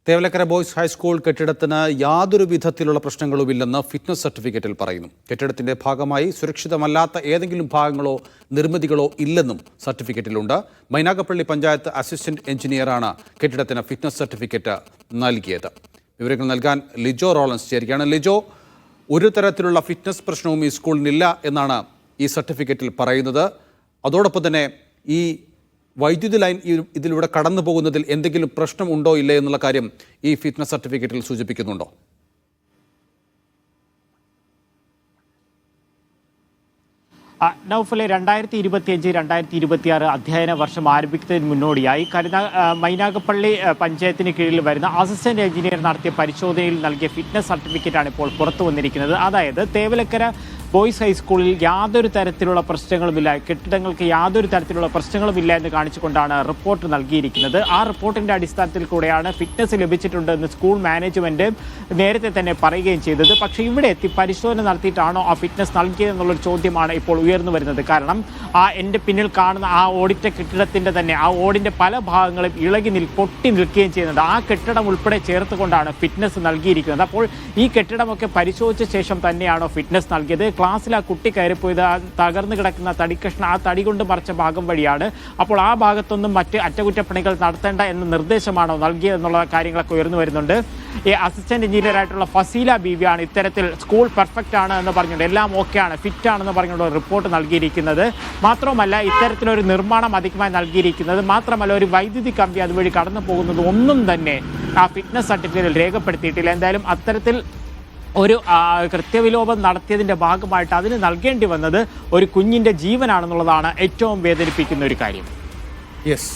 Thevalakkara boys high school കെട്ടിടത്തിന് യാതൊരു വിധത്തിലുള്ള പ്രശ്നങ്ങളുമില്ലെന്ന് ഫിറ്റ്നസ് സർട്ടിഫിക്കറ്റിൽ പറയുന്നു. കെട്ടിടത്തിന്റെ ഭാഗമായി സുരക്ഷിതമല്ലാത്ത ഏതെങ്കിലും ഭാഗങ്ങളോ നിർമ്മിതികളോ ഇല്ലെന്നും സർട്ടിഫിക്കറ്റിലുണ്ട്. മൈനാഗപ്പള്ളി പഞ്ചായത്ത് അസിസ്റ്റന്റ് എഞ്ചിനീയറാണ് കെട്ടിടത്തിന് ഫിറ്റ്നസ് സർട്ടിഫിക്കറ്റ് നൽകിയത്. വിവരങ്ങൾ നൽകാൻ ലിജോ റോളൻസ് ചേരുകയാണ്. ലിജോ, ഒരു തരത്തിലുള്ള ഫിറ്റ്നസ് പ്രശ്നവും ഈ സ്കൂളിനില്ല എന്നാണ് ഈ സർട്ടിഫിക്കറ്റിൽ പറയുന്നത്. അതോടൊപ്പം തന്നെ ഈ വൈദ്യുതി ലൈൻ ഇതിലൂടെ കടന്നു പോകുന്നതിൽ എന്തെങ്കിലും പ്രശ്നമുണ്ടോ ഇല്ലേ എന്നുള്ള കാര്യം ഈ ഫിറ്റ്നസ് സർട്ടിഫിക്കറ്റിൽ സൂചിപ്പിക്കുന്നുണ്ടോ? നൗഫലെ 2025-2026 അധ്യയന വർഷം ആരംഭിക്കുന്നതിന് മുന്നോടിയായി മൈനാഗപ്പള്ളി പഞ്ചായത്തിന് കീഴിൽ വരുന്ന അസിസ്റ്റന്റ് എഞ്ചിനീയർ നടത്തിയ പരിശോധനയിൽ നൽകിയ ഫിറ്റ്നസ് സർട്ടിഫിക്കറ്റാണ് ഇപ്പോൾ പുറത്തു വന്നിരിക്കുന്നത്. അതായത് തേവലക്കര ബോയ്സ് ഹൈസ്കൂളിൽ യാതൊരു തരത്തിലുള്ള പ്രശ്നങ്ങളുമില്ല, കെട്ടിടങ്ങൾക്ക് യാതൊരു തരത്തിലുള്ള പ്രശ്നങ്ങളുമില്ല എന്ന് കാണിച്ചുകൊണ്ടാണ് റിപ്പോർട്ട് നൽകിയിരിക്കുന്നത്. ആ റിപ്പോർട്ടിന്റെ അടിസ്ഥാനത്തിൽ കൂടെയാണ് ഫിറ്റ്നസ് ലഭിച്ചിട്ടുണ്ട് എന്ന് സ്കൂൾ മാനേജ്മെന്റ് നേരത്തെ തന്നെ പറയുകയും ചെയ്തത്. പക്ഷേ ഇവിടെ എത്തി പരിശോധന നടത്തിയിട്ടാണോ ആ ഫിറ്റ്നസ് നൽകിയതെന്നുള്ളൊരു ചോദ്യമാണ് ഇപ്പോൾ ഉയർന്നു വരുന്നത്. കാരണം എൻ്റെ പിന്നിൽ കാണുന്ന ആ ഓടിറ്റ കെട്ടിടത്തിന്റെ തന്നെ ആ ഓടിന്റെ പല ഭാഗങ്ങളും പൊട്ടി നിൽക്കുകയും ചെയ്യുന്നുണ്ട്. ആ കെട്ടിടം ഉൾപ്പെടെ ചേർത്തുകൊണ്ടാണ് ഫിറ്റ്നസ് നൽകിയിരിക്കുന്നത്. അപ്പോൾ ഈ കെട്ടിടമൊക്കെ പരിശോധിച്ച ശേഷം തന്നെയാണോ ഫിറ്റ്നസ് നൽകിയത്? ക്ലാസ്സിൽ ആ കുട്ടി കയറിപ്പോയത് തകർന്നു കിടക്കുന്ന തടിക്കഷ്ണം ആ തടി കൊണ്ട് മറച്ച ഭാഗം വഴിയാണ്. അപ്പോൾ ആ ഭാഗത്തൊന്നും മറ്റ് അറ്റകുറ്റപ്പണികൾ നടത്തേണ്ട എന്ന നിർദ്ദേശമാണോ നൽകിയതെന്നുള്ള കാര്യങ്ങളൊക്കെ ഉയർന്നു വരുന്നുണ്ട്. ഈ അസിസ്റ്റന്റ് എഞ്ചിനീയർ ആയിട്ടുള്ള ഫസീല ബീവിയാണ് ഇത്തരത്തിൽ സ്കൂൾ പെർഫെക്റ്റ് ആണ് എന്ന് പറഞ്ഞുകൊണ്ട്, എല്ലാം ഓക്കെ ആണ്, ഫിറ്റ് ആണെന്ന് പറഞ്ഞുകൊണ്ട് റിപ്പോർട്ട് നൽകിയിരിക്കുന്നത്. മാത്രമല്ല ഇത്തരത്തിലൊരു നിർമ്മാണം അധികമായി നൽകിയിരിക്കുന്നത് മാത്രമല്ല ഒരു വൈദ്യുതി കമ്പി അതുവഴി കടന്നു പോകുന്നത് ഒന്നും തന്നെ ആ ഫിറ്റ്നസ് സർട്ടിഫിക്കറ്റിൽ രേഖപ്പെടുത്തിയിട്ടില്ല. എന്തായാലും അത്തരത്തിൽ ഒരു കൃത്യവിലോപം നടത്തിയതിൻ്റെ ഭാഗമായിട്ട് അതിന് നൽകേണ്ടി വന്നത് ഒരു കുഞ്ഞിൻ്റെ ജീവനാണെന്നുള്ളതാണ് ഏറ്റവും വേദനിപ്പിക്കുന്ന ഒരു കാര്യം. യെസ്.